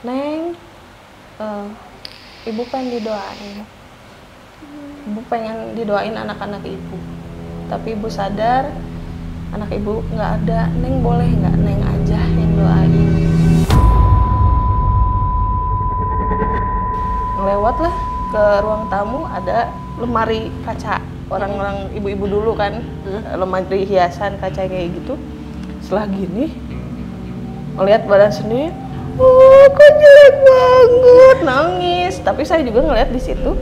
Neng, ibu pengen didoain. Ibu pengen didoain anak-anak ibu. Tapi ibu sadar anak ibu nggak ada. Neng boleh nggak Neng aja yang doain? Ngelewat lah ke ruang tamu, ada lemari kaca. Orang-orang ibu-ibu dulu kan, lemari hiasan kaca kayak gitu. Setelah gini, ngeliat badan sendiri, kok jelek banget, nangis. Tapi saya juga ngeliat di situ,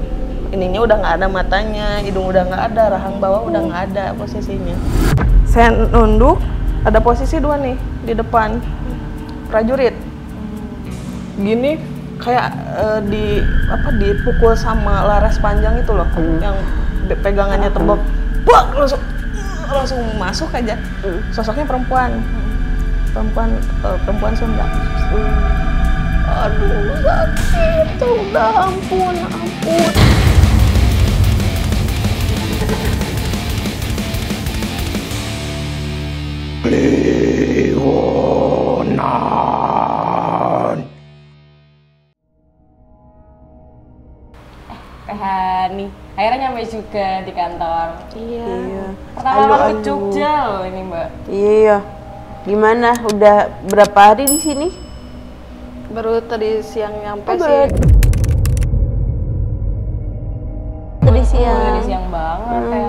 ininya udah nggak ada matanya, hidung udah nggak ada, rahang bawah udah nggak ada posisinya. Saya nunduk, ada posisi dua nih di depan prajurit. Gini kayak dipukul sama laras panjang itu loh, yang pegangannya tembok, bak langsung masuk aja. Sosoknya perempuan Sunda. Aduh sakit, udah ampun. Leonan. Teh Hani, akhirnya nyampe juga di kantor. Iya. Pertama kali ke Jogja loh ini Mbak. Iya. Gimana? Udah berapa hari di sini? Baru tadi siang nyampe sih. Tadi siang. Tadi siang banget ya.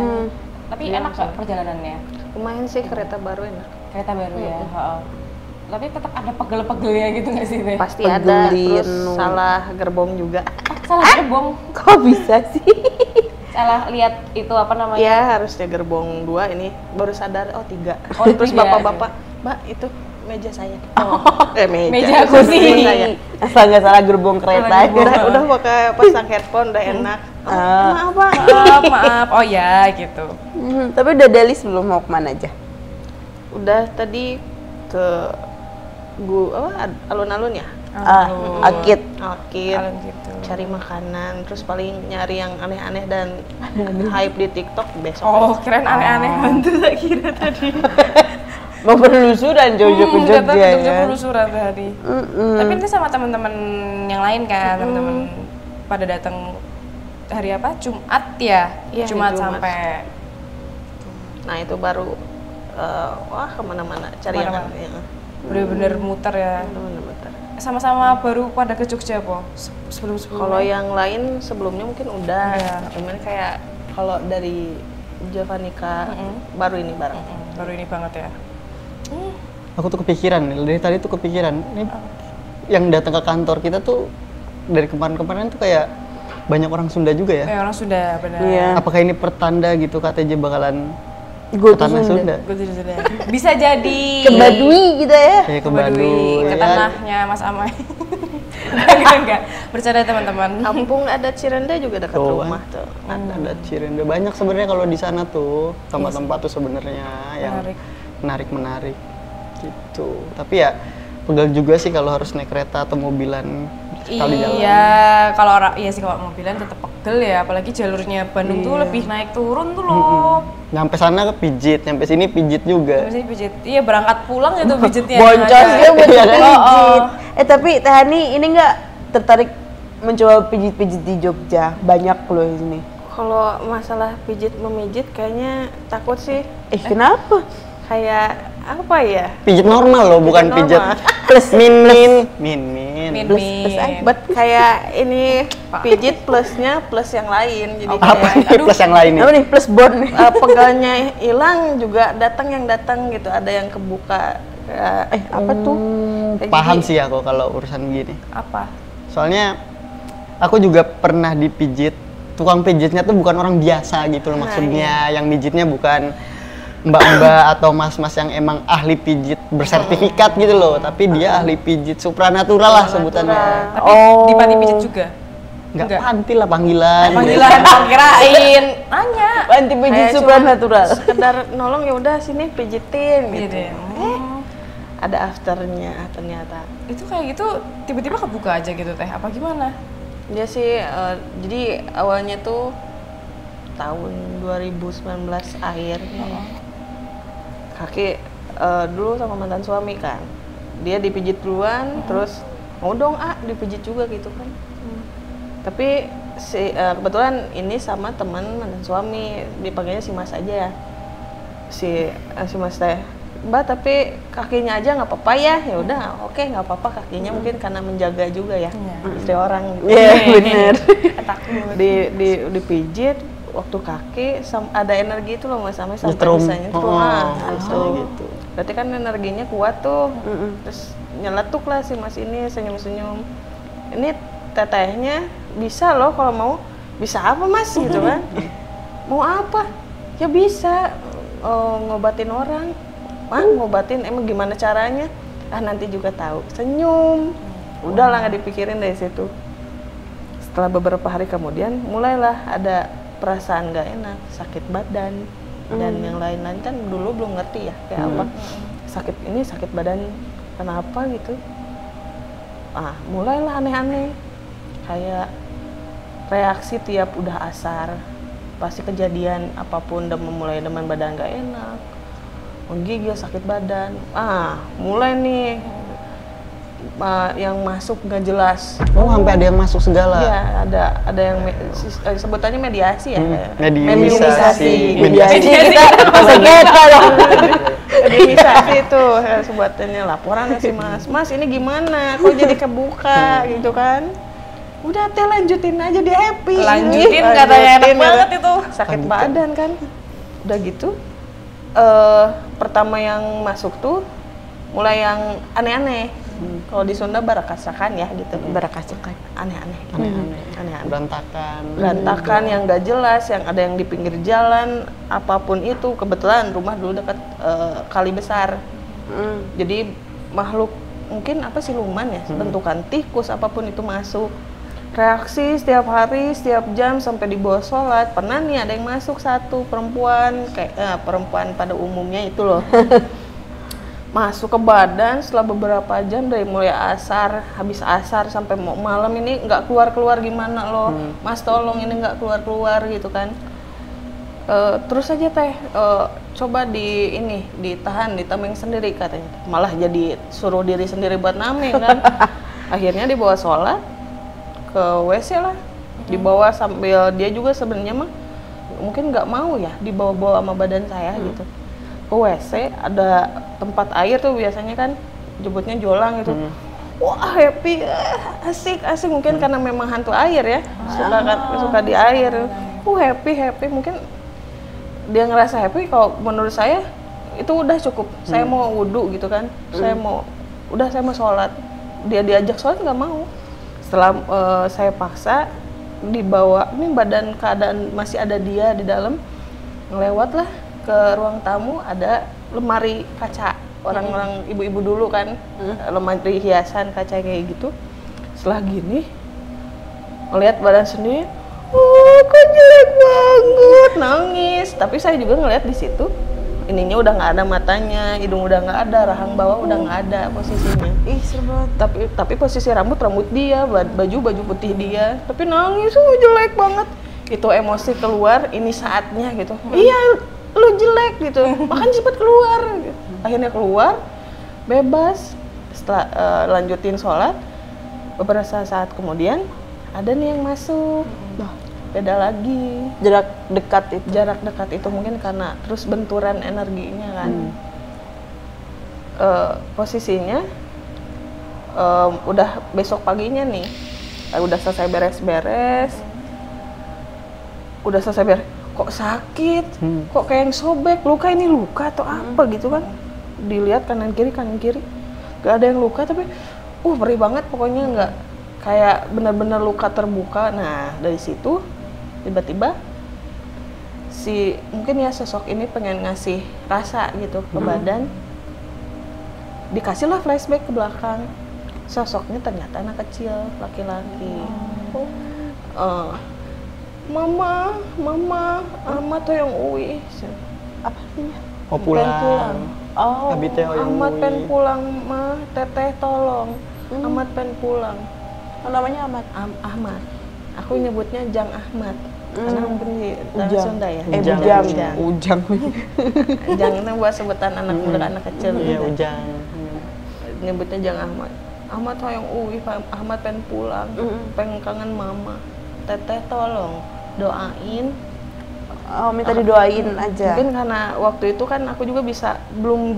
Tapi Iya, enak nggak perjalanannya? Lumayan sih, kereta baru enak. Kereta baru ya. Tapi tetap ada pegel-pegelnya gitu nggak sih Teh? Pasti ada, Pegelin. terus salah gerbong juga. Salah gerbong. Kok bisa sih? Salah lihat itu apa namanya? Iya, harusnya gerbong 2, ini baru sadar 3. Oh, Terus 3, bapak-bapak, Mbak itu meja saya. Meja kursi. saya. Asal nggak salah gerbong kereta. Udah pakai pasang headphone, udah enak. Maaf Pak. Maaf. Oh ya gitu. Tapi udah ada list belum mau kemana aja? Udah tadi ke alun-alun ya? Akit. Akit, Alun gitu. cari makanan, terus paling nyari yang aneh-aneh dan hype di TikTok besok. Oh, keren aneh-aneh bantu tak kira tadi. Mau penelusuran Jogja ke Jogja Jogja ya. penelusuran tadi. Tapi ini sama teman-teman yang lain kan, teman-teman pada datang hari apa? Jumat ya? Iya, Jumat Jumat. sampai Nah itu baru wah kemana-mana cari yang Kemana-mana. aneh. bener-bener muter ya. Bener-bener. Sama-sama baru pada ke Jogja po? Sebelum-sebelumnya? Kalau yang lain sebelumnya mungkin udah, Iya. cuman kayak kalau dari Javanica baru ini bareng. Baru ini banget ya? Aku tuh kepikiran, dari tadi tuh kepikiran, ini yang datang ke kantor kita tuh dari kemarin-kemarin tuh kayak banyak orang Sunda juga ya. Orang Sunda, benar. Iya. Apakah ini pertanda gitu KTJ bakalan Gue ke tuh tanah Sunda. Sunda? Gue tidak Sunda. Bisa jadi. Ke Baduy gitu ya. Kayak ke Ke Baduy, Baduy, ke ya. tanahnya Mas Amai. Enggak. Bercanda teman-teman. Kampung adat Cirende juga dekat Tuh, rumah tuh. Ada Cirende banyak sebenarnya kalau di sana tuh tempat-tempat tuh sebenarnya yang menarik gitu. Tapi ya pegal juga sih kalau harus naik kereta atau mobilan sekali jalan. Iya, kalau iya sih kalau mobilan tetap pegel ya, apalagi jalurnya Bandung tuh lebih naik turun tuh loh. Nyampe sana pijit, nyampe sini pijit juga. Biasanya pijit. Iya, berangkat pulang itu pijitnya. Boncosnya buat Iya kan? pijit. Tapi Teh Hani ini nggak tertarik mencoba pijit-pijit di Jogja? Banyak loh di sini. Kalau masalah pijit memijit kayaknya takut sih. Kenapa? Kayak apa ya? Pijit normal loh, bukan Pijit pijit normal. plus min. Min. But kayak ini pijit plusnya plus yang lain. Jadi Apa kayak nih plus yang lain nih? Apa nih plus bon nih? pegalnya hilang juga datang gitu. Ada yang kebuka. Apa tuh? Kayak Paham gini. sih aku kalau urusan begini. Apa? Soalnya aku juga pernah dipijit. Tukang pijitnya tuh bukan orang biasa gitu loh maksudnya. Yang mijitnya bukan mbak-mbak atau mas-mas yang emang ahli pijit bersertifikat gitu loh. Tapi dia ahli pijit supranatural lah sebutannya. Tapi di panti pijit juga? Enggak panti lah panggilan. Panggilan, kirain. Nanya. Panti pijit Kayak supranatural. cuma sekedar nolong ya udah sini pijitin gitu. Gitu. Ada afternya ternyata. Itu kayak gitu tiba-tiba kebuka aja gitu Teh, apa gimana? Dia sih jadi awalnya tuh tahun 2019 akhir. Kaki dulu sama mantan suami kan. Dia dipijit duluan, terus mau dong dipijit juga gitu kan. Tapi kebetulan ini sama teman mantan suami, dipanggilnya si Mas aja ya, si Mas teh, Mbak tapi kakinya aja nggak apa-apa ya. Ya udah oke, nggak apa-apa kakinya, mungkin karena menjaga juga ya istri orang gitu. Iya bener. Takut. Dipijit waktu kaki ada energi itu loh Mas, sampai Nyetrum. bisa nyetrum. Oh. Gitu. Berarti kan energinya kuat tuh. Terus nyeletuk lah si Mas ini senyum-senyum. Ini tetehnya bisa loh kalau mau. Bisa apa Mas gitu kan? Mau apa? Ya bisa ngobatin orang. Ngobatin emang gimana caranya? Nanti juga tahu. Senyum. Udahlah nggak dipikirin dari situ. Setelah beberapa hari kemudian mulailah ada perasaan nggak enak, sakit badan dan yang lain-lain, kan dulu belum ngerti ya kayak apa sakit badan kenapa gitu. Mulailah aneh-aneh, kayak reaksi tiap udah asar pasti kejadian apapun, mulai demam badan nggak enak, menggigil, sakit badan. Mulai nih yang masuk nggak jelas. Sampai ada yang masuk segala. Iya, ada yang sebutannya mediasi ya. Mediasi. Kita sengketa dong. Mediasi itu sebutannya, laporan si Mas ini gimana? Kok jadi kebuka gitu kan? Udah teh lanjutin aja, dia happy. Lanjutin katanya enak banget itu. Sakit badan kan. Udah gitu. Pertama yang masuk tuh mulai yang aneh-aneh. Kalau di Sunda barakasakan ya gitu. Barakasakan. Aneh-aneh. Berantakan yang nggak jelas, yang ada yang di pinggir jalan, apapun itu. Kebetulan rumah dulu dekat kali besar. Jadi makhluk mungkin siluman ya, bentukan tikus apapun itu masuk. Reaksi setiap hari, setiap jam sampai di bawah sholat. Pernah nih ada yang masuk satu perempuan, kayak perempuan pada umumnya itu loh. Masuk ke badan setelah beberapa jam, dari mulai habis asar sampai mau malam ini nggak keluar gimana loh. Mas tolong ini nggak keluar gitu kan. Terus aja teh coba ditahan, ditameng sendiri katanya. Malah jadi suruh diri sendiri buat nameng kan. Akhirnya dibawa sholat ke WC lah, dibawa sambil dia juga sebenarnya mah mungkin nggak mau ya dibawa-bawa sama badan saya gitu. Ke WC ada tempat air tuh biasanya kan, jemputnya jolang gitu. Wah happy, asik mungkin karena memang hantu air ya, suka di air. Happy mungkin dia ngerasa happy. Kalau menurut saya itu udah cukup. Saya mau wudhu gitu kan, saya mau sholat. Dia diajak sholat nggak mau. Setelah saya paksa dibawa, ini badan keadaan masih ada dia di dalam, ngelewatlah ke ruang tamu, ada lemari kaca, orang-orang ibu-ibu dulu kan, lemari hiasan kaca kayak gitu. Setelah gini ngelihat badan sendiri, kok jelek banget, nangis. Tapi saya juga ngelihat di situ ininya udah nggak ada matanya, hidung udah nggak ada, rahang bawah udah nggak ada posisinya. Ih serem banget. Tapi posisi rambut dia, baju putih dia, tapi nangis, jelek banget. Itu emosi keluar, ini saatnya gitu. Iya, lu jelek gitu, makan cepet keluar. Akhirnya keluar, bebas. Setelah lanjutin sholat, beberapa saat kemudian ada nih yang masuk. Beda lagi. Jarak dekat itu mungkin karena terus benturan energinya kan. Posisinya udah besok paginya nih, udah selesai beres-beres, kok sakit, kok kayak yang sobek, ini luka atau apa gitu kan. Dilihat kanan kiri, gak ada yang luka, tapi perih banget pokoknya, nggak kayak benar-benar luka terbuka. Nah dari situ tiba-tiba mungkin ya sosok ini pengen ngasih rasa gitu ke badan, dikasihlah flashback ke belakang. Sosoknya ternyata anak kecil, laki-laki. Mama, Ahmad tuh yang uwi. Apa artinya? Mau pulang. Ahmad pengen pulang, mah. Teteh tolong. Ahmad pengen pulang. Namanya Ahmad? Ahmad. Aku nyebutnya Jang Ahmad. Karena mungkin di Sunda ya. Ujang. Jang itu buat sebutan anak muda, anak kecil. Iya, gitu. Ujang. Nyebutnya Jang Ahmad. Ahmad hoyong Ahmad pengen pulang, pengen kangen mama. Teteh tolong doain. Oh, minta didoain aja. Mungkin karena waktu itu kan aku juga belum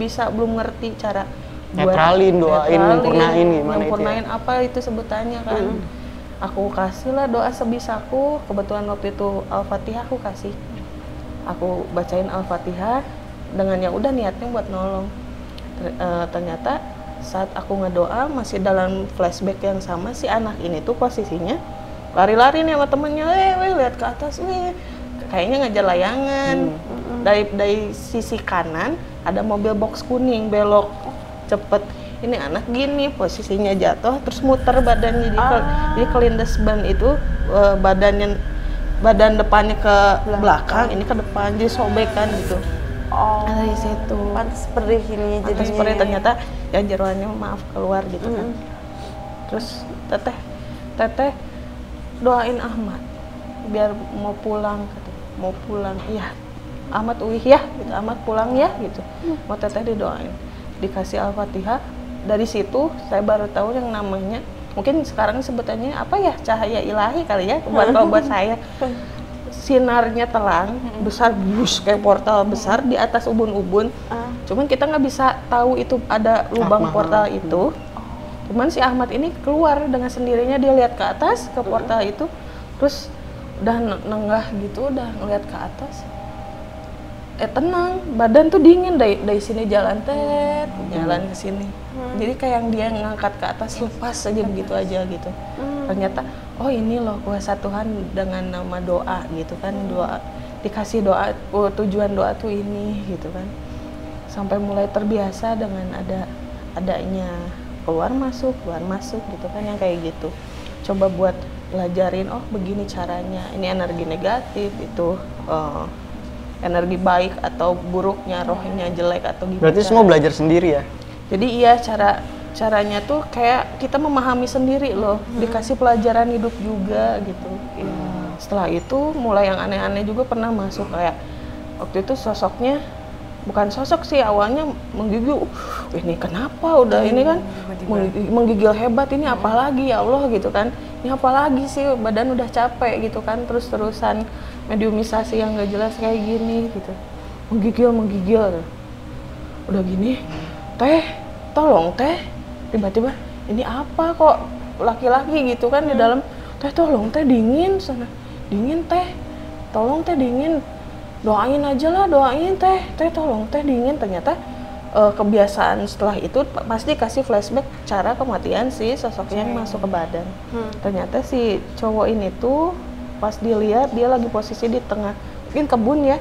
ngerti cara buat Netralin, doain, nyempurnain gimana itu ya? nyempurnain apa itu sebutannya kan. Aku kasih lah doa sebisaku. Kebetulan waktu itu Al-Fatihah aku kasih. Aku bacain Al-Fatihah dengan yang udah niatnya buat nolong. Ternyata saat aku ngedoa masih dalam flashback yang sama, si anak ini tuh posisinya lari-lari nih sama temennya, lihat ke atas, kayaknya ngejar layangan. Dari sisi kanan ada mobil box kuning belok cepet. Ini anak gini posisinya jatuh terus muter badannya, jadi kelindes ban itu, badan depannya ke belakang, ini ke depan, jadi sobek kan gitu. Dari situ Pantes perih ini jadi. pantas perih, ternyata ya jeroannya maaf keluar gitu kan. Terus teteh doain Ahmad biar mau pulang, katanya. Mau pulang, iya Ahmad ya gitu, Ahmad pulang ya gitu. Mau teteh didoain, dikasih Al-Fatihah. Dari situ saya baru tahu yang namanya, mungkin sekarang sebutannya apa ya, cahaya ilahi kali ya buat saya. Sinarnya terang besar, bus kayak portal besar di atas ubun-ubun. Cuman kita nggak bisa tahu itu ada lubang portal itu. Cuman si Ahmad ini keluar dengan sendirinya, dia lihat ke atas ke portal itu, terus udah nenggah gitu, udah ngeliat ke atas. Tenang, badan tuh dingin dari sini jalan jalan ke sini. Jadi kayak yang dia ngangkat ke atas lepas aja begitu aja gitu. Ternyata oh ini loh kuasa Tuhan dengan nama doa gitu kan, doa dikasih doa, tujuan doa tuh ini gitu kan. Sampai mulai terbiasa dengan adanya keluar masuk gitu kan, yang kayak gitu. Coba buat pelajarin, oh begini caranya, ini energi negatif, itu energi baik atau buruknya, rohnya jelek atau gimana. Berarti semua belajar sendiri ya? Jadi iya, caranya tuh kayak kita memahami sendiri loh, dikasih pelajaran hidup juga gitu. Setelah itu mulai yang aneh-aneh juga pernah masuk, kayak waktu itu sosoknya bukan sosok sih, awalnya menggigil. Ini kenapa udah ini kan menggigil hebat, ini apalagi ya Allah gitu kan. Ini apalagi sih, badan udah capek gitu kan, terus-terusan mediumisasi yang gak jelas kayak gini gitu. Menggigil. Udah gini, teh, tolong teh. Tiba-tiba, ini apa kok laki-laki gitu kan di dalam. Teh tolong teh, dingin sana. Dingin teh, tolong teh dingin. Doain aja lah, doain teh tolong teh dingin. Ternyata kebiasaan setelah itu pasti kasih flashback cara kematian si sosoknya yang masuk ke badan. Ternyata si cowok ini tuh pas dilihat dia lagi posisi di tengah mungkin kebun ya,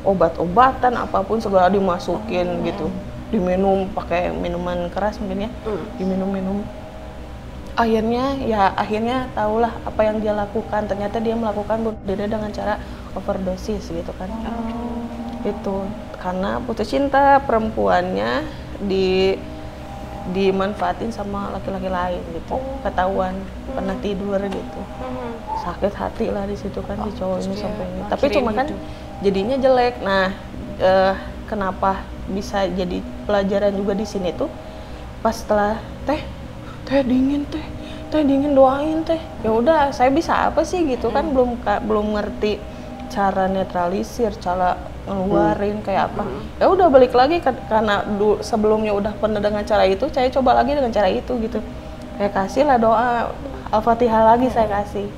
obat-obatan apapun segala dimasukin gitu, diminum pakai minuman keras mungkin ya, diminum. Akhirnya tahulah apa yang dia lakukan. Ternyata dia melakukan bunuh diri dengan cara overdosis gitu kan. Itu karena putus cinta, perempuannya dimanfaatin sama laki-laki lain gitu. Ketahuan pernah tidur gitu. Sakit hati lah di situ kan, di cowok ini sampai ini. Tapi cuma kan jadinya jelek. Nah, kenapa bisa jadi pelajaran juga di sini tuh pas setelah teh dingin doain teh. Ya udah, saya bisa apa sih gitu kan, belum ngerti cara netralisir, cara ngeluarin kayak apa. Ya udah balik lagi karena sebelumnya udah pernah dengan cara itu, saya coba lagi dengan cara itu gitu. Kayak kasih lah doa Al-Fatihah lagi saya kasih.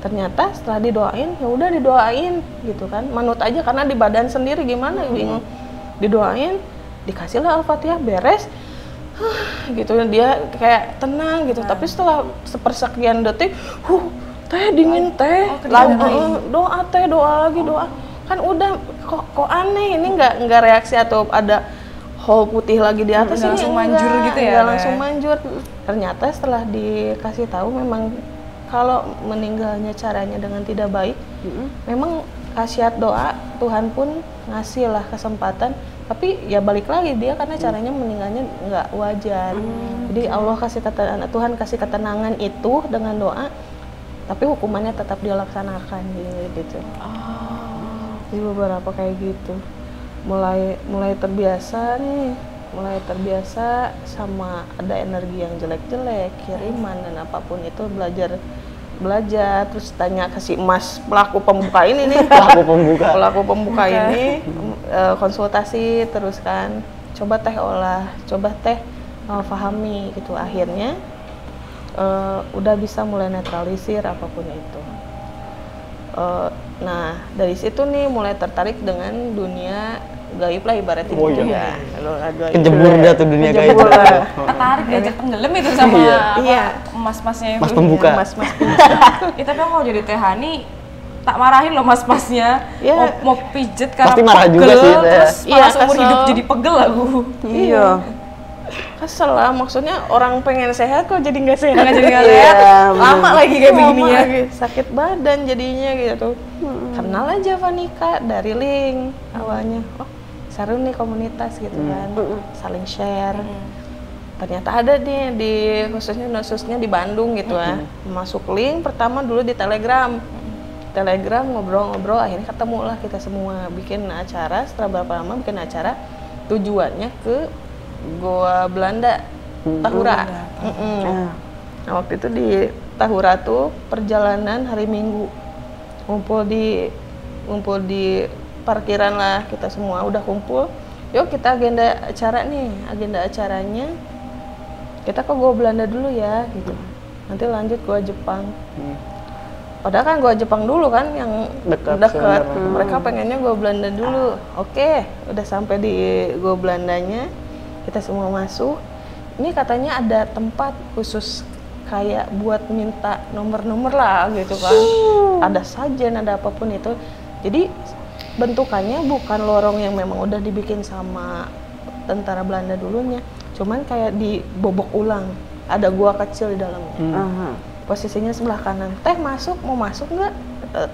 Ternyata setelah didoain, ya udah didoain gitu kan. Manut aja karena di badan sendiri gimana bingung. Didoain, dikasih lah Al-Fatihah, beres. Gitu dia kayak tenang gitu. Tapi setelah sepersekian detik, teh dingin teh. Doa teh, doa lagi doa. Kan udah kok aneh ini, nggak reaksi atau ada hole putih lagi di atas, ini langsung manjur gitu ya? Nggak langsung manjur. Ternyata setelah dikasih tahu memang kalau meninggalnya caranya dengan tidak baik, memang khasiat doa Tuhan pun ngasih lah kesempatan. Tapi ya balik lagi dia karena caranya meninggalnya nggak wajar. Jadi Allah kasih Tuhan kasih ketenangan itu dengan doa, tapi hukumannya tetap dia laksanakan gitu. Jadi beberapa kayak gitu. Mulai terbiasa nih mulai terbiasa sama ada energi yang jelek-jelek, kiriman dan apapun itu, belajar terus tanya ke si Mas pelaku pembuka ini nih pelaku pembuka ini konsultasi terus kan, coba teh olah, coba teh pahami gitu, akhirnya udah bisa mulai netralisir apapun itu. Nah dari situ nih mulai tertarik dengan dunia gaib lah ibaratnya gitu ya. Kejebur dah tuh dunia gaib. Tertarik diajak tenggelam itu sama mas-masnya itu. Mas pembuka. Mas-mas Tapi kalau jadi Teh Hani tak marahin loh mas-masnya. Mau pijet karena pasti marah juga sih, terus malah seumur kesel. hidup jadi pegel aku. Iya. Kesel lah, maksudnya orang pengen sehat kok jadi nggak sehat. Nggak jadi nggak sehat, lama lagi kayak begini ya. Sakit badan jadinya gitu. Kenal aja Vanika dari link awalnya. Oh seru nih komunitas gitu kan, saling share. Ternyata ada nih di khususnya di Bandung gitu ya. Masuk link pertama dulu di Telegram. Telegram ngobrol-ngobrol, akhirnya ketemu lah kita semua bikin acara. Setelah berapa lama bikin acara, tujuannya ke Goa Belanda, Tahura. Nah, waktu itu di Tahura tuh perjalanan hari Minggu, ngumpul di parkiran lah, kita semua udah kumpul. Yuk kita agenda acara nih, agenda acaranya kita ke Goa Belanda dulu ya, gitu. Nanti lanjut Goa Jepang. Padahal kan Goa Jepang dulu kan yang dekat. Mereka pengennya Goa Belanda dulu. Oke, udah sampai di Goa Belandanya. Kita semua masuk. Ini katanya ada tempat khusus kayak buat minta nomor-nomor lah gitu kan. Ada sajen, ada apapun itu. Jadi bentukannya bukan lorong yang memang udah dibikin sama tentara Belanda dulunya. Cuman kayak dibobok ulang. Ada gua kecil di dalamnya. Posisinya sebelah kanan. Teh masuk, mau masuk nggak?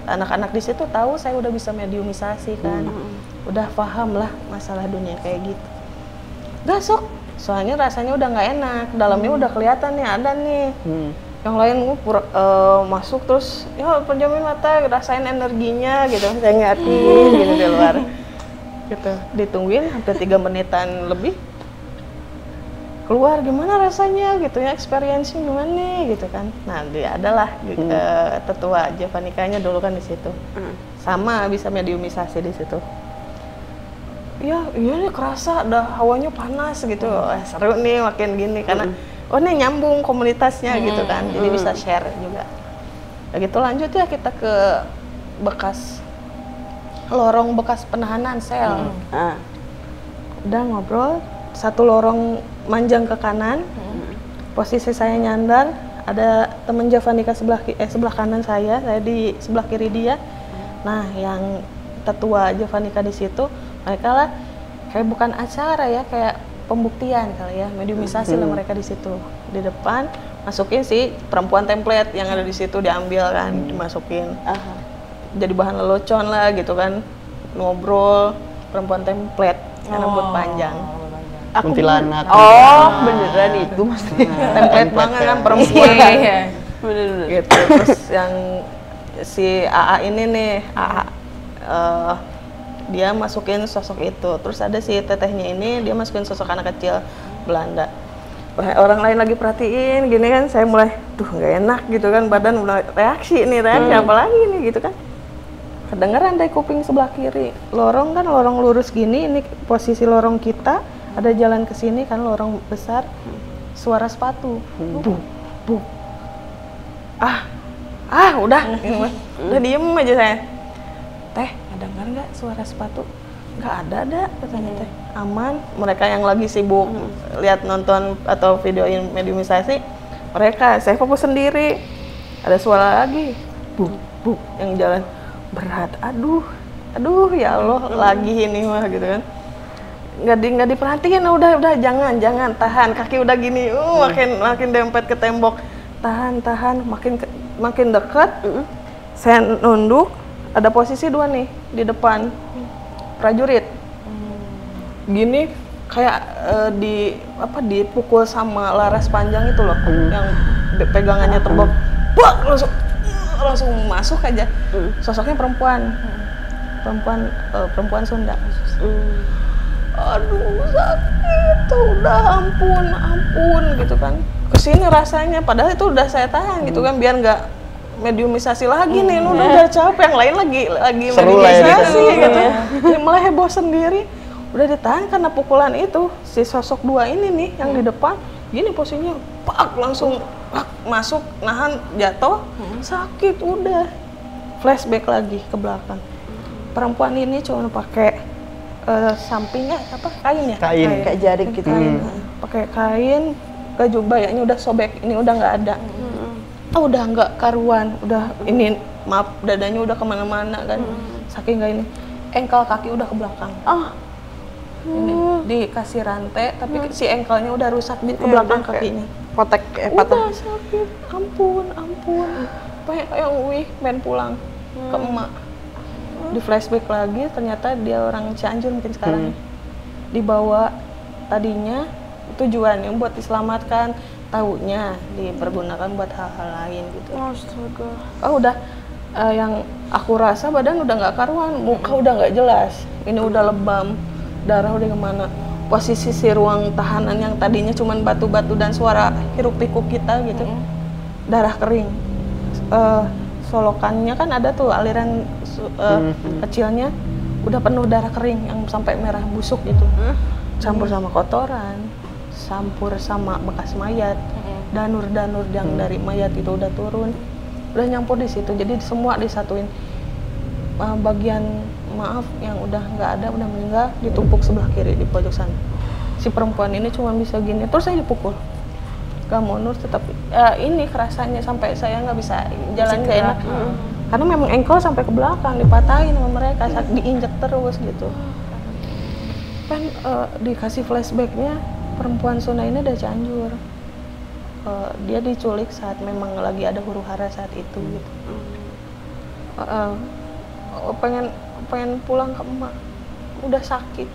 Anak-anak di situ tahu saya udah bisa mediumisasi kan. Udah paham lah masalah dunia kayak gitu. Gasok, soalnya rasanya udah nggak enak, dalamnya udah kelihatan nih ada nih. Yang lain masuk terus, ya penjamin mata, rasain energinya gitu, saya ngatin gitu di luar. Gitu, ditungguin hampir 3 menitan lebih. Keluar gimana rasanya gitu ya, experience-nya gimana gitu kan. Nah, dia adalah tetua Javanikanya dulu kan di situ. Sama bisa mediumisasi di situ. Iya nih kerasa, hawanya panas gitu. Seru nih makin gini karena nih nyambung komunitasnya gitu kan. Jadi bisa share juga. Nah, gitu lanjut ya kita ke lorong bekas penahanan sel. Udah ngobrol, satu lorong manjang ke kanan. Posisi saya nyandar, ada temen Javanika sebelah kanan saya di sebelah kiri dia. Nah, yang tetua Javanika di situ, mereka lah kayak bukan acara ya, kayak pembuktian kali ya, mediumisasi lah mereka di situ. Di depan masukin si perempuan template yang ada di situ, diambil kan, dimasukin. Jadi bahan lelucon lah gitu kan, ngobrol perempuan template yang rambut panjang. Kuntilanak. Beneran itu maksudnya. Template banget kan perempuan. Iya. Bener-bener. Gitu. Terus yang si AA ini nih, AA dia masukin sosok itu. Terus ada si tetehnya ini, dia masukin sosok anak kecil Belanda. Orang lain lagi perhatiin gini kan, saya mulai nggak enak gitu kan, badan mulai reaksi apa lagi nih gitu kan. Kedengeran dari kuping sebelah kiri, lorong lurus gini, ini posisi lorong kita, ada jalan ke sini kan, lorong besar, suara sepatu, buk. Udah diem aja saya. Teh, dengar nggak suara sepatu? Nggak ada katanya teh. Aman. Mereka yang lagi sibuk lihat nonton atau videoin mediumisasi, saya fokus sendiri. Ada suara lagi, buk yang jalan berat. Aduh ya Allah, lagi ini mah gitu kan. Nggak diperhatiin, udah jangan tahan, kaki udah gini, makin dempet ke tembok, tahan, makin dekat. Saya nunduk, ada posisi 2 nih di depan prajurit, gini kayak dipukul sama laras panjang itu loh, yang pegangannya tembok, langsung masuk aja. Sosoknya perempuan Sunda. aduh sakit tuh, udah ampun gitu kan. Kesini rasanya, padahal itu udah saya tahan gitu kan, biar nggak mediumisasi lagi nih, udah capek, yang lain lagi Seru lah ya mediumisasi dikasih. gitu. Ini malah heboh sendiri, udah ditahan karena pukulan itu. Si sosok dua ini nih yang di depan, gini posisinya, pak langsung pak, masuk, nahan, jatuh, sakit, udah flashback lagi ke belakang. Perempuan ini cuma pakai sampingnya apa kain ya? Kain. Kayak jaring gitu. Pakai kain, baju bayanya udah sobek, ini udah nggak ada. Udah nggak karuan, udah ini maaf dadanya udah kemana-mana kan, saking nggak ini, engkel kaki udah ke belakang. Ini dikasih rantai, tapi si engkelnya udah rusak di ke belakang kakinya. Potek Udah patah. sakit, ampun. Kayak wih, main pulang ke emak. Di flashback lagi, ternyata dia orang Cianjur mungkin sekarang. Dibawa tadinya tujuannya buat diselamatkan, taunya dipergunakan buat hal-hal lain gitu. Astaga. Udah yang aku rasa badan udah nggak karuan, muka udah nggak jelas, ini udah lebam, darah udah kemana. Posisi si ruang tahanan yang tadinya cuman batu-batu dan suara hiruk pikuk kita gitu, darah kering. Solokannya kan ada tuh aliran kecilnya, udah penuh darah kering yang sampai merah busuk gitu, campur sama kotoran, campur sama bekas mayat, danur-danur yang dari mayat itu udah turun, udah nyampur di situ. Jadi semua disatuin. Bagian maaf yang udah nggak ada, udah meninggal, ditumpuk sebelah kiri di pojok sana. Si perempuan ini cuma bisa gini, terus saya dipukul. Gak mau nurut, tetapi ini kerasanya sampai saya nggak bisa jalan nggak enak. Karena memang engkel sampai ke belakang dipatahin sama mereka, saat diinjek terus gitu. Kan dikasih flashbacknya, perempuan Sunda ini dari Cianjur. Dia diculik saat memang lagi ada huru hara saat itu gitu. Pengen pulang ke emak, udah sakit,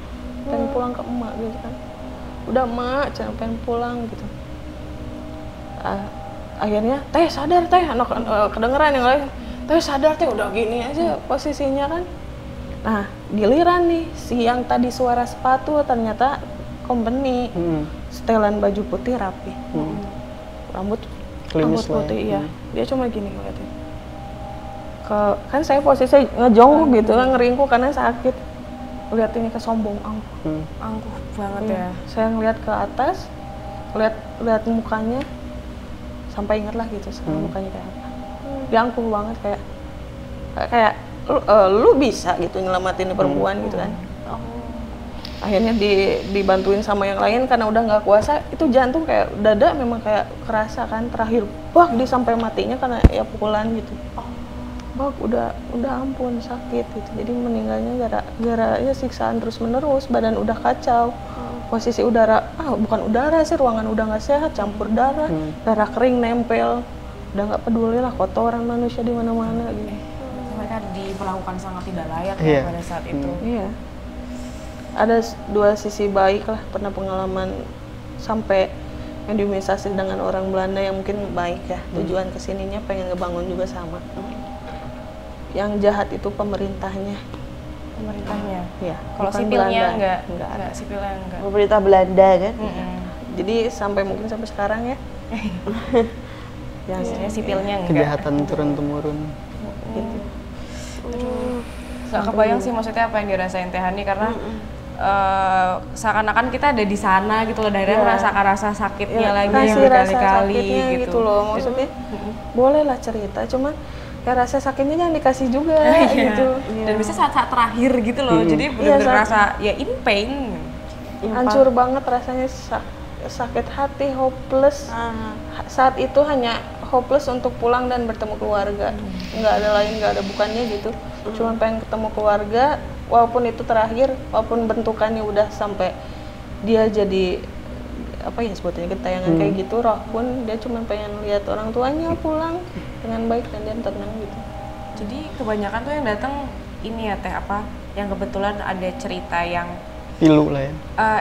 pengen pulang ke emak gitu kan. Udah emak, jangan pengen pulang gitu. Akhirnya teh sadar teh, anak kedengeran yang lain, teh sadar teh, udah gini aja posisinya kan. Nah giliran nih si yang tadi suara sepatu ternyata company, setelan baju putih rapi, rambut putih ya. Dia cuma gini ngeliatin. Kan saya posisi ngejongkok gitu kan, ngeringkuk karena sakit. Lihat ini kesombong, Angkuh banget ya. Saya ngeliat ke atas, lihat mukanya, sampai inget lah gitu sekarang mukanya kayak apa. Dia angkuh banget, kayak lu bisa gitu nyelamatin perempuan gitu kan. Akhirnya dibantuin sama yang lain karena udah nggak kuasa. Itu jantung kayak dada memang kayak kerasa kan, terakhir bak di sampai matinya karena ya pukulan gitu. Bak udah ampun sakit gitu. Jadi meninggalnya gara ya siksaan terus menerus, badan udah kacau. Posisi udara, bukan udara sih, ruangan udah nggak sehat, campur darah, darah kering nempel, udah nggak peduli lah kotoran manusia di mana-mana gitu. Mereka diperlakukan sangat tidak layak Iya. pada saat itu. Iya. Ada dua sisi baik lah, pernah pengalaman sampai mediumisasi dengan orang Belanda yang mungkin baik ya, tujuan kesininya pengen ngebangun juga sama. Yang jahat itu pemerintahnya. Ya. Kalau bukan sipilnya Belanda. enggak ada. sipilnya enggak. Pemerintah Belanda kan. Jadi mungkin sampai sekarang ya. Yang Biasanya sipilnya enggak. Kejahatan turun-temurun. gitu. Nggak kebayang sih maksudnya apa yang dirasain Teh Hani karena seakan-akan kita ada di sana gitu loh, daerah merasakan rasa sakitnya lagi kasih rasa berkali-kali sakitnya gitu loh, maksudnya boleh lah cerita, cuman kayak rasa sakitnya jangan dikasih juga gitu. Dan bisa saat-saat terakhir gitu loh, jadi benar-benar saat- rasa ya in pain. Hancur banget rasanya, sakit hati, hopeless. Saat itu hanya hopeless untuk pulang dan bertemu keluarga, nggak ada lain, nggak ada bukannya gitu. Cuma pengen ketemu keluarga, walaupun itu terakhir, walaupun bentukannya udah sampai dia jadi apa ya sebetulnya gentayangan kayak gitu, roh pun dia cuma pengen lihat orang tuanya pulang dengan baik dan dia tenang gitu. Jadi kebanyakan tuh yang datang ini ya Teh apa, yang kebetulan ada cerita yang Pilu lah ya.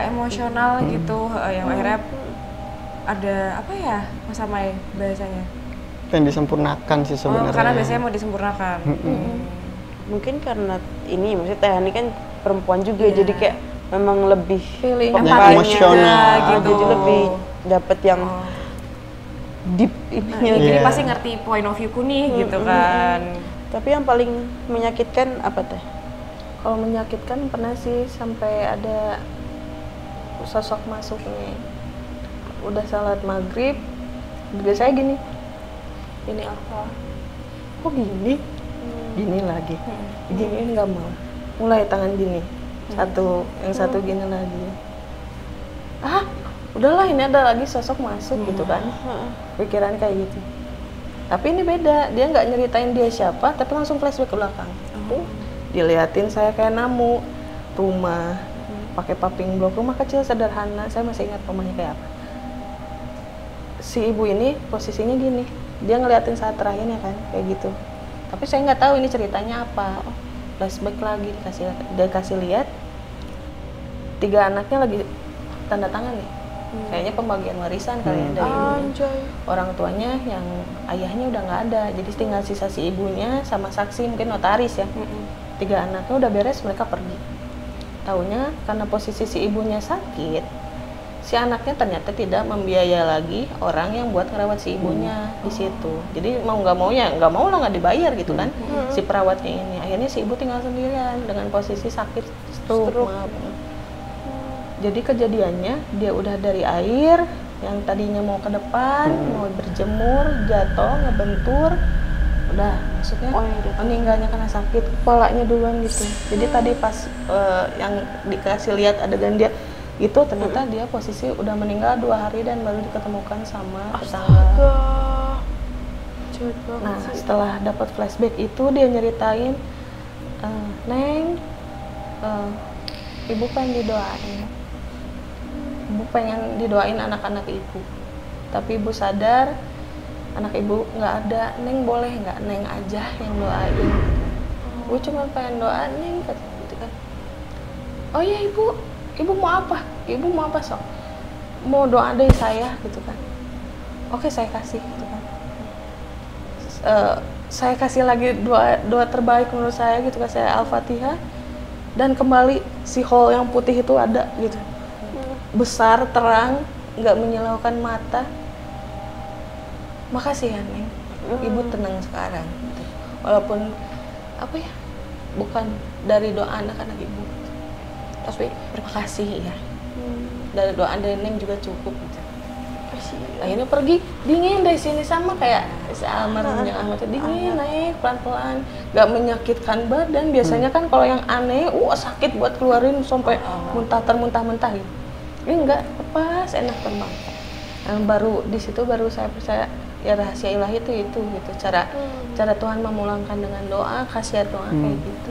emosional gitu, yang akhirnya ada apa ya Mas Amai bahasanya? Pengen disempurnakan sih sebenarnya. Karena biasanya mau disempurnakan. Mungkin karena ini, maksudnya Teh Hani kan perempuan juga, jadi kayak memang lebih Feeling pokoknya emosional gitu. Jadi lebih dapat yang deep ininya. Jadi Iya. pasti ngerti point of view-ku nih gitu kan. Tapi yang paling menyakitkan apa teh? Kalau menyakitkan pernah sih sampai ada sosok masuk nih. Udah salat maghrib, biasanya gini. Ini apa? Kok gini? Gini lagi. Giniin nggak mau. Mulai tangan gini. Yang satu gini lagi. Ah, udahlah ini ada lagi sosok masuk gitu kan. Pikiran kayak gitu. Tapi ini beda, dia nggak nyeritain dia siapa, tapi langsung flashback ke belakang. Diliatin saya kayak namu rumah, pakai paping blok, rumah kecil sederhana. Saya masih ingat rumahnya kayak apa. Si ibu ini posisinya gini, dia ngeliatin saat terakhirnya kan, kayak gitu. Tapi saya nggak tahu ini ceritanya apa. Flashback lagi dikasih lihat, 3 anaknya lagi tanda tangan nih. Kayaknya pembagian warisan kali ya dari ibunya. Orang tuanya yang ayahnya udah nggak ada, jadi tinggal sisa si ibunya sama saksi mungkin notaris ya. 3 anaknya udah beres, mereka pergi. Taunya karena posisi si ibunya sakit, si anaknya ternyata tidak membiaya lagi orang yang buat ngerawat si ibunya di situ. Jadi mau nggak mau ya nggak mau lah, nggak dibayar gitu kan si perawatnya ini. Akhirnya si ibu tinggal sendirian dengan posisi sakit stroke. Maaf. Jadi kejadiannya dia udah dari air yang tadinya mau ke depan, mau berjemur, jatuh, ngebentur, udah maksudnya meninggalnya karena sakit, kepalanya duluan gitu. Jadi tadi pas yang dikasih lihat adegan dia itu ternyata dia posisi udah meninggal 2 hari dan baru diketemukan sama tetangga. Nah setelah dapat flashback itu dia nyeritain, Neng, ibu pengen didoain. Ibu pengen didoain anak-anak ibu, tapi ibu sadar anak ibu nggak ada. Neng boleh nggak Neng aja yang doain? Ibu cuma pengen doa Neng gitu kan. Oh iya ibu mau apa? Ibu mau apa sok? Mau doa dari saya gitu kan. Oke saya kasih gitu kan. Saya kasih lagi doa terbaik menurut saya gitu kan, saya Al-Fatihah, dan kembali si hole yang putih itu ada gitu. Besar, terang, nggak menyilaukan mata. Makasih ya Neng, ibu tenang sekarang gitu. Walaupun apa ya, bukan dari doa anak-anak ibu, tapi makasih ya. Dari doa dari Neng juga cukup gitu. Akhirnya pergi, dingin dari sini, sama kayak si almarhumnya Ahmad, dingin, naik pelan-pelan, nggak menyakitkan badan. Biasanya kan kalau yang aneh, sakit buat keluarin sampai muntah-muntah gitu. Ini enggak, lepas, enak terbang. Baru di situ baru saya percaya ya rahasia ilahi itu gitu. Cara Tuhan memulangkan dengan doa, khasiat doa kayak gitu.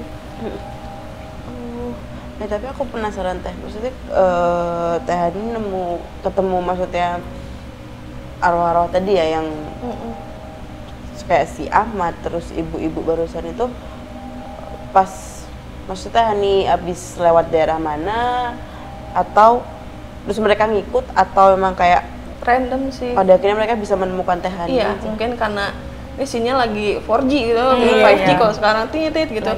Nah tapi aku penasaran teh, maksudnya teh ini ketemu maksudnya arwah-arwah tadi ya yang kayak si Ahmad terus ibu-ibu barusan itu pas maksudnya Hani abis lewat daerah mana atau terus mereka ngikut atau memang kayak Random sih. pada akhirnya mereka bisa menemukan Teh Hani? Iya, mungkin karena ini sinyal lagi 4G gitu, 5G kalau sekarang titit gitu.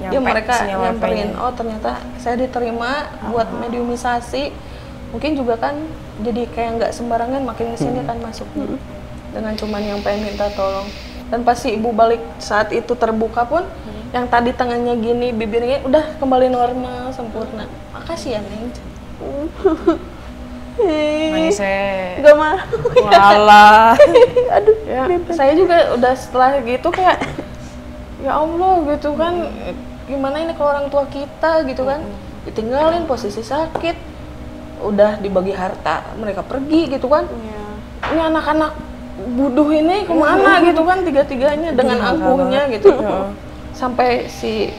Dia mereka nyamperin, oh ternyata saya diterima buat mediumisasi. Mungkin juga kan jadi kayak nggak sembarangan makin kesini kan masuknya. Dengan cuman yang pengen minta tolong. Dan pasti ibu balik saat itu terbuka pun, yang tadi tangannya gini, bibirnya udah kembali normal, sempurna. Makasih ya Neng. Nangisnya Gak mau. walah. Aduh. Ya, saya juga udah setelah gitu kayak ya Allah gitu kan, gimana ini ke orang tua kita gitu kan, ditinggalin posisi sakit, udah dibagi harta mereka pergi gitu kan. Ini anak-anak buduh ini kemana gitu kan, tiga-tiganya dengan angkuhnya gitu. Sampai si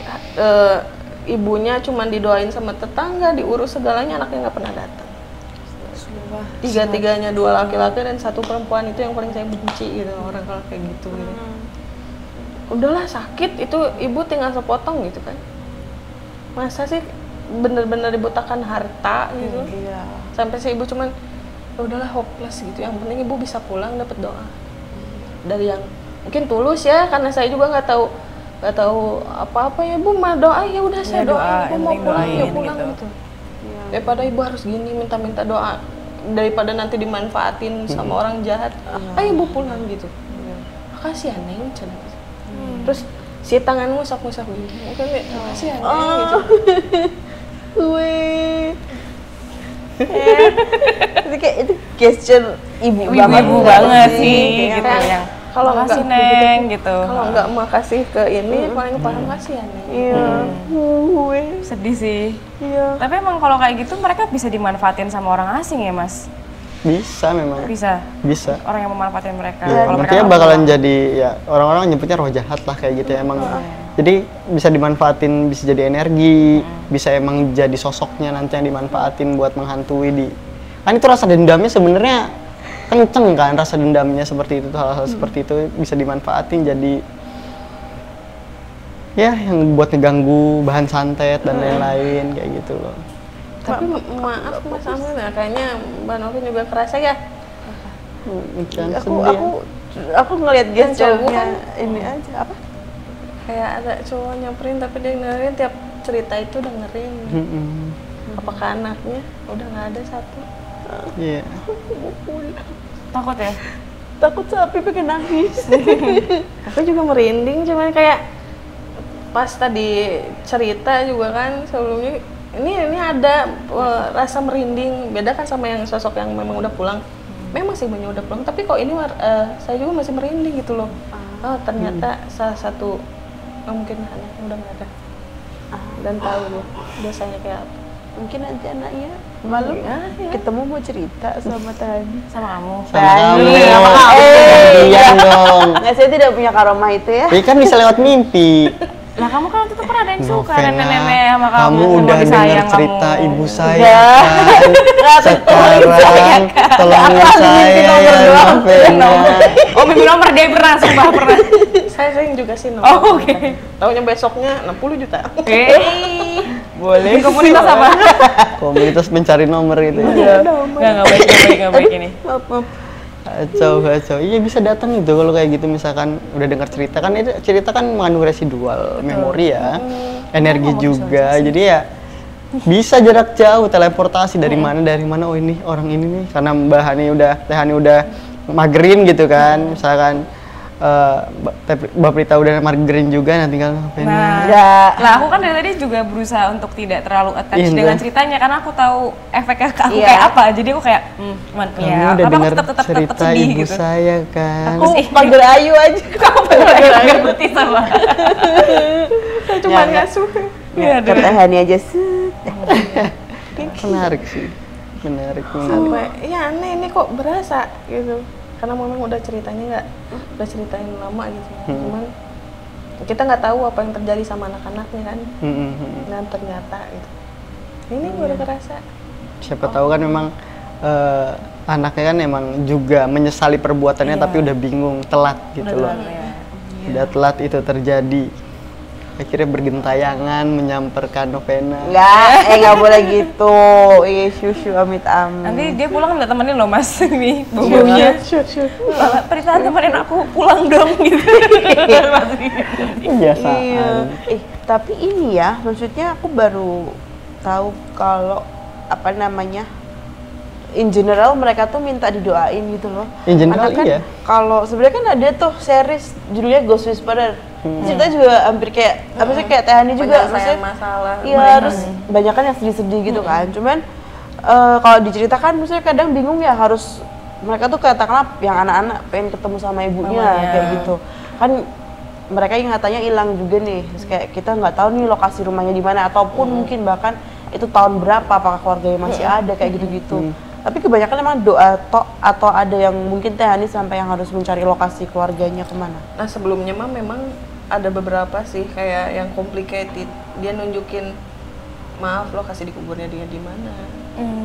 ibunya cuman didoain sama tetangga, diurus segalanya, anaknya nggak pernah datang. Tiga-tiganya, 2 laki-laki dan 1 perempuan, itu yang paling saya benci gitu, orang kalau kayak gitu gitu. Udahlah sakit, itu ibu tinggal sepotong gitu kan. Masa sih bener-bener dibutakan harta gitu. Sampai si ibu cuman udahlah hopeless gitu, yang penting ibu bisa pulang dapat doa dari yang mungkin tulus ya, karena saya juga nggak tahu apa-apa ya, ibu mah doa ya udah saya doain, ibu mau pulang ya pulang gitu. Daripada ibu harus gini minta-minta doa, daripada nanti dimanfaatin sama orang jahat, ayo ibu pulang gitu. Makasih ya Neng, cenah. Terus si tangan ngusap-ngusap gitu, mungkin makasih ya Neng gitu. Wih. Itu kayak itu gesture ibu banget sih gitu Kayak, yang kalau makasih enggak Neng gitu. Kalau nggak makasih ke ini, paling paham kasih ya Neng. Iya. Sedih sih. Iya. Tapi emang kalau kayak gitu mereka bisa dimanfaatin sama orang asing ya Mas? Bisa memang. Bisa. Orang yang memanfaatin mereka. Ya, Kalau nantinya mereka bakalan jadi ya orang-orang nyebutnya roh jahat lah kayak gitu ya emang. Jadi bisa dimanfaatin, bisa jadi energi, bisa emang jadi sosoknya nanti yang dimanfaatin buat menghantui di. Kan itu rasa dendamnya sebenarnya kenceng kan, rasa dendamnya seperti itu, hal-hal seperti itu bisa dimanfaatin jadi ya yang buat ngeganggu bahan santet dan lain-lain kayak gitu loh. Tapi maaf Mas Amel, ya, kayaknya Mbak Novin juga kerasa ya. Kan Aku ngelihat gesture-nya kan ini aja apa? Kayak ada cowok nyamperin tapi dia dengerin tiap cerita itu dengerin. Apakah anaknya udah nggak ada satu? Iya. takut ya? Takut sapi pengen nangis. Aku juga merinding, cuman kayak pas tadi cerita juga kan sebelumnya ini ada rasa merinding, beda kan sama yang sosok yang memang udah pulang. Memang sih banyak udah pulang, tapi kok ini saya juga masih merinding gitu loh. Oh ternyata salah satu mungkin anaknya udah nggak ada dan tahu dosanya kayak apa. Mungkin nanti anaknya malam ketemu mau cerita sama Tani. Sama kamu? Sama kamu. Iya dong. Nggak, saya tidak punya karomah itu ya. Ini kan bisa lewat mimpi. Nah kamu kan waktu itu pernah ada yang suka Novena, nenek-nenek sama kamu. kamu udah dengar disayang cerita kamu. ibu saya kan? Sekarang tolongin saya ya Novena. Oh mimpi nomor dia pernah, sumpah pernah. Saya sering juga sih nomor. Oh, oke. Taunya besoknya 60 juta. Boleh. Di komunitas apa? Komunitas mencari nomor itu ya. Nggak baik ini. Kacau. Iya bisa datang itu kalau kayak gitu misalkan udah dengar cerita kan itu cerita kan mengandung residual memori ya. Energi juga. Jadi ya bisa jarak jauh teleportasi dari mana oh ini orang ini nih karena Teh Hani udah magerin gitu kan. Misalkan Mbak Prita udah magerin juga nanti tinggal Nah aku kan dari tadi juga berusaha untuk tidak terlalu attach dengan ceritanya karena aku tahu efeknya ke aku kayak apa, jadi aku kayak kamu udah dengar cerita sedih ibu gitu. saya kan Aku panggil Ayu aja. Kamu panggil putih sama. Saya cuma ngasuh. Ya, ke Teh Hani aja set. menarik sih menarik Sampai ya aneh ini kok berasa gitu. Karena memang udah ceritanya udah ceritain lama gitu. Cuman kita nggak tahu apa yang terjadi sama anak-anaknya kan. Dan ternyata gitu. Ini baru kerasa. Siapa tahu kan memang anaknya kan emang juga menyesali perbuatannya tapi udah bingung telat gitu loh. Udah telat itu terjadi. Akhirnya bergentayangan menyamperkan Novena. Nggak boleh gitu. Syushu amit. Nanti dia pulang nggak temenin loh Mas ini baunya. Prita temenin aku pulang dong gitu. Kebiasaan. Iya. Tapi ini ya, maksudnya aku baru tahu kalau apa namanya, in general mereka tuh minta didoain gitu loh. In general kan, iya. Kalau sebenarnya kan ada tuh series judulnya Ghost Whisperer. Cerita juga hampir kayak apa sih kayak Teh Hani juga maksudnya masalah. Iya, terus banyak kan yang sedih-sedih gitu kan. Cuman kalau diceritakan misalnya kadang bingung ya harus mereka tuh katakanlah yang anak-anak pengen ketemu sama ibunya kayak gitu. Kan mereka ingatannya hilang juga nih. Terus kayak kita nggak tahu nih lokasi rumahnya di mana ataupun mungkin bahkan itu tahun berapa, apakah keluarganya masih ada kayak gitu-gitu. Tapi kebanyakan emang doa atau ada yang mungkin Teh Hani sampai yang harus mencari lokasi keluarganya kemana? Nah sebelumnya mah memang ada beberapa sih kayak yang complicated. Dia nunjukin maaf lokasi dikuburnya dia di mana.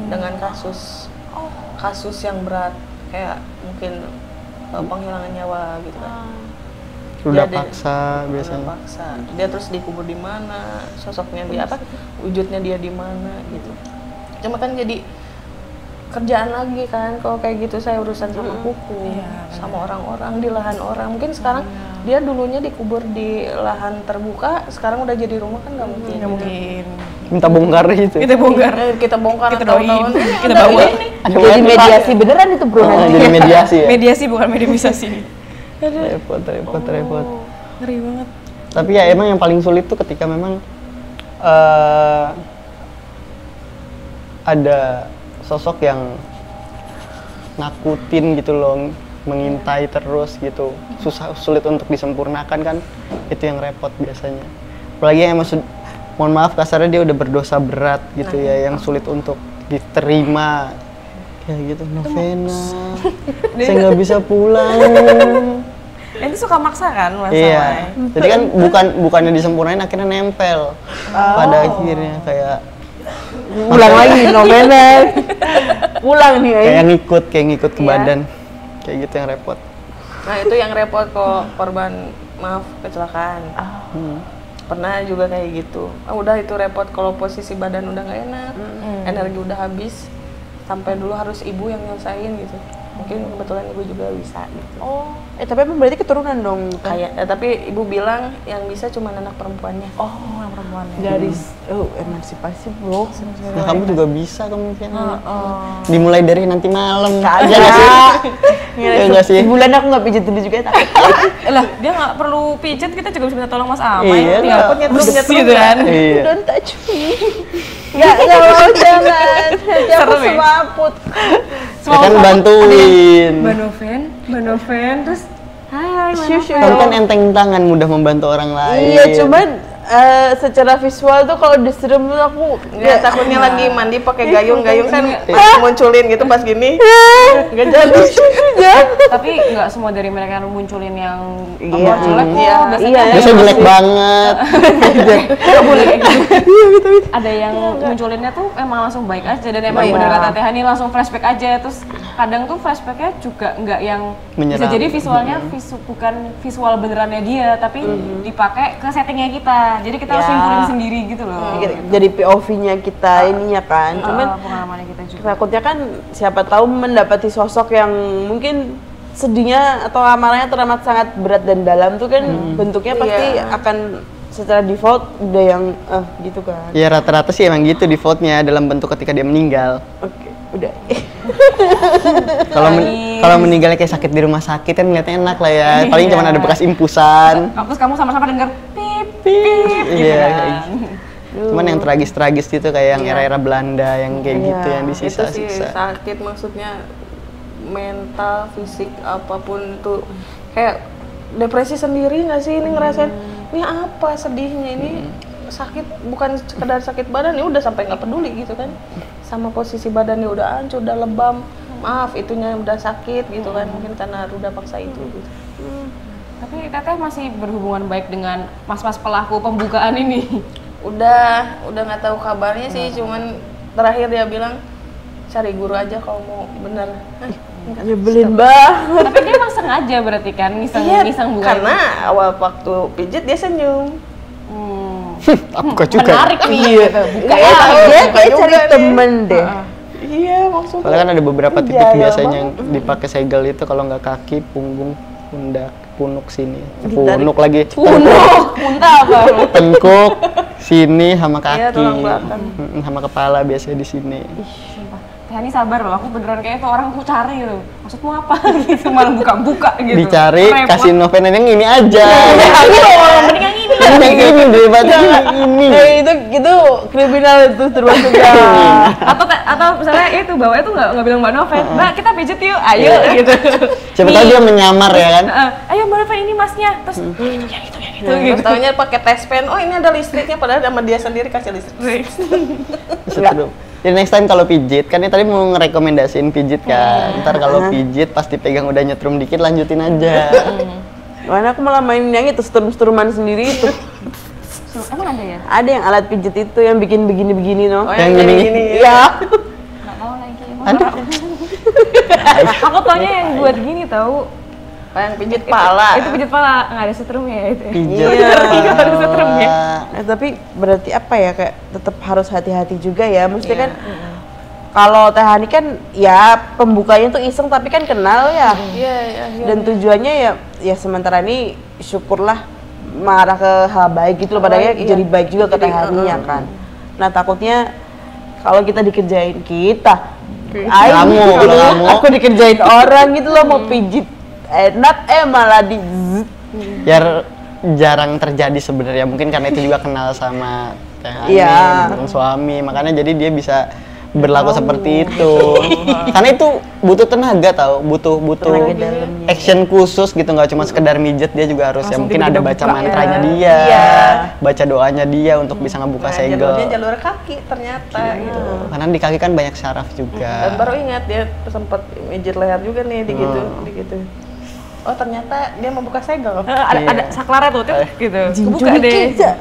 Dengan kasus yang berat kayak mungkin penghilangan nyawa gitu kan. Udah paksa biasanya. Udah paksa. Dia terus dikubur di mana, sosoknya dia apa, wujudnya dia di mana gitu. Cuma kan jadi kerjaan lagi kan kalau kayak gitu saya urusan sama kuku, sama orang-orang di lahan orang. Mungkin sekarang dia dulunya dikubur di lahan terbuka, sekarang udah jadi rumah kan nggak mungkin. Nggak mungkin. minta bongkar gitu. Kita bongkar. Kita bongkar Kita atau doain. Kita ada bawa. ini. Jadi mediasi beneran itu bro nanti. Jadi mediasi ya. Mediasi bukan medimisasi. Repot. Ngeri banget. Tapi ya emang yang paling sulit tuh ketika memang ada sosok yang nakutin gitu loh, mengintai terus gitu, sulit untuk disempurnakan kan, itu yang repot biasanya. Apalagi yang mohon maaf kasarnya dia udah berdosa berat gitu ya, yang sulit untuk diterima kayak gitu. Novena, saya nggak bisa pulang. Itu suka maksa kan masalahnya. Iya, jadi kan bukannya disempurnain akhirnya nempel pada akhirnya kayak Pulang lagi novena. Pulang nih kayak ngikut ke badan, kayak gitu yang repot. Nah itu yang repot kok korban maaf kecelakaan. Pernah juga kayak gitu. Udah itu repot kalau posisi badan udah nggak enak, energi udah habis, sampai dulu harus ibu yang nyelesain gitu. Mungkin kebetulan ibu juga bisa gitu. Tapi emang berarti keturunan dong. Kayak tapi ibu bilang yang bisa cuma anak perempuannya. Yang perempuannya. Garis emansipasi bro. Nah kamu juga bisa kemungkinan. Dimulai dari nanti malam. Kagak Ya nggak sih? Ya nggak sih? Bulan aku nggak pijit dulu juga tapi. Lah, dia nggak perlu pijat, kita juga bisa minta tolong Mas Amai. Iya, Tinggal nyetrum gitu kan. Iya. Don't touch me. Nggak mau jangan. Nanti aku Serem ya? semaput. Ya kan bantuin. Mbak Noven, terus hai Mbak Syush, Noven. Kamu kan enteng tangan, mudah membantu orang lain. Iya, cuman secara visual tuh kalau diserem tuh aku Ya takutnya lagi mandi pakai gayung kan munculin gitu pas gini. Nggak jadi. Tapi nggak semua dari mereka yang munculin yang Iya. jelek kok. Iya. Biasanya Biasanya jelek banget. nggak boleh kayak gitu. Ada yang munculinnya tuh emang langsung baik aja dan emang Iya. bener kata Teh Hani langsung flashback aja. Terus kadang tuh flashbacknya juga nggak yang bisa Menyeram. jadi visualnya bukan visual benerannya dia, tapi dipakai ke settingnya kita. Jadi kita harus Ya. simpulin sendiri gitu loh. jadi POV-nya kita ininya kan. Cuman Pengalamannya kita juga. takutnya kan siapa tahu mendapati sosok yang mungkin sedihnya atau amarahnya teramat sangat berat dan dalam tuh kan bentuknya pasti akan secara default udah yang gitu kan. Ya rata-rata sih emang gitu defaultnya dalam bentuk ketika dia meninggal. Oke, udah. Kalau meninggalnya kayak sakit di rumah sakit kan ngeliatnya enak lah ya. Paling cuma ada bekas impusan. Terus kamu sama-sama denger pip pip gitu Iya. kan. kayak gitu. Cuman yang tragis-tragis gitu kayak yang era-era Belanda yang kayak gitu yang Itu sih disisa-sisa. sakit maksudnya mental, fisik apapun itu kayak depresi sendiri nggak sih ini ngerasain ini apa sedihnya ini sakit bukan sekedar sakit badan ya udah sampai nggak peduli gitu kan sama posisi badannya udah hancur udah lebam maaf itunya udah sakit gitu kan mungkin karena udah paksa itu gitu. Tapi Teteh masih berhubungan baik dengan mas-mas pelaku pembukaan ini. Udah nggak tahu kabarnya sih cuman terakhir dia bilang cari guru aja kalau mau bener. Nyebelin banget. Tapi dia emang sengaja berarti kan ngiseng bukan? karena awal waktu pijit dia senyum. Aku juga. Menarik nih gitu. Kayak dia kayak juga cari nih. temen deh. Iya maksudnya. Soalnya kan ada beberapa titik Jaya biasanya yang dipakai segel itu kalau nggak kaki, punggung, pundak, punuk sini. Ditarik. Punuk lagi. Muntah apa? Tengkuk, sini sama kaki. Iya, tulang belakang. Sama kepala biasanya di sini. Sumpah. Teh Hani sabar loh, aku beneran kayak itu orang aku cari loh. Maksudmu apa gitu, malah buka-buka gitu. Dicari, Repot. kasih novena yang ini aja. Mending yang ini lah. Yang ini daripada ini. Itu kriminal itu termasuk ya. Atau misalnya itu bawa itu nggak bilang Mbak Noven, Mbak kita pijit yuk, ayo gitu. Siapa tahu dia menyamar ya kan? Ayo Mbak Noven ini masnya, terus yang itu Tuh, gitu. Taunya pakai tes pen, oh ini ada listriknya padahal sama dia sendiri kasih listrik. Setelah. Jadi next time kalau pijit, kan dia tadi mau ngerekomendasiin pijit kan. Ntar kalau pijit pas dipegang udah nyetrum dikit lanjutin aja. Mana aku malah main yang itu setrum-seturuman sendiri itu. Emang ada ya? Ada yang alat pijit itu yang bikin begini-begini no. Oh Yang yang gini. gini. Iya. Nggak tahu lagi. Ada. Aku taunya yang buat gini tahu. Yang pijit pala. Itu pijit pala, nggak ada setrumnya ya itu. Pijat. Iya. Ada setrumnya. Tapi berarti apa ya kayak tetap harus hati-hati juga ya. Maksudnya kan kalau Teh Hani kan ya pembukanya tuh iseng tapi kan kenal ya. Iya. Dan tujuannya ya sementara ini syukurlah marah ke hal baik gitu loh padahal Baik, iya. jadi baik juga ke Teh Jadi, Hani ya kan. Nah takutnya kalau kita dikerjain Kamu, kalau kamu. aku dikerjain orang gitu loh, mau pijit enak malah di Biar jarang terjadi sebenarnya, mungkin karena itu juga kenal sama Teh Ani, Iya. suami, makanya jadi dia bisa berlaku seperti itu. Karena itu butuh tenaga tau, butuh Tenaga dalamnya. action khusus gitu, nggak cuma sekedar mijet, dia juga harus ya Langsung mungkin ada tiba-tiba baca buka mantranya ya. dia, Iya. baca doanya dia untuk bisa ngebuka segel. jalurnya jalur kaki ternyata gitu. Karena di kaki kan banyak syaraf juga. Dan baru ingat dia sempat mijit leher juga nih gitu. Oh ternyata dia membuka segel. Ada saklarnya tuh, gitu. Kebuka Juri deh. kita.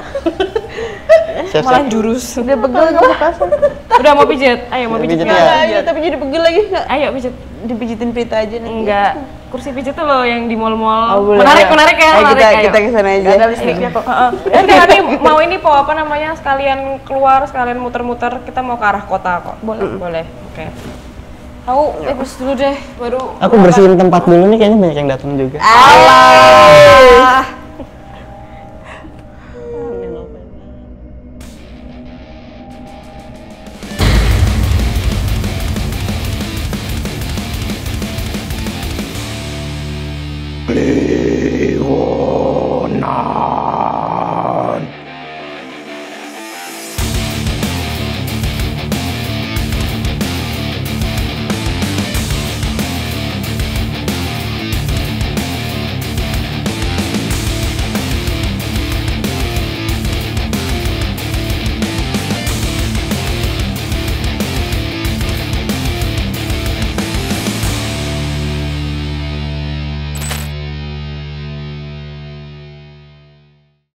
Malah jurus. Dia pegel ngebuka segel. Udah mau pijit? Ayo mau pijit Pijit nggak? ya. Ayo, tapi jadi pegel lagi nggak? Ayo pijit. Dipijitin Prita aja nanti. Enggak. Kursi pijit tuh loh yang di mall-mall. Oh, boleh. Menarik Ayo. ya, Ayo, menarik. Ayo. kita kesana aja. Gak ada listriknya kok. Nanti mau ini po apa namanya, sekalian keluar, sekalian muter-muter, kita mau ke arah kota kok. Boleh. Oke. Tahu, beres dulu deh, baru. Aku bersihin tempat dulu nih, kayaknya banyak yang datang juga. Ah. Lewo.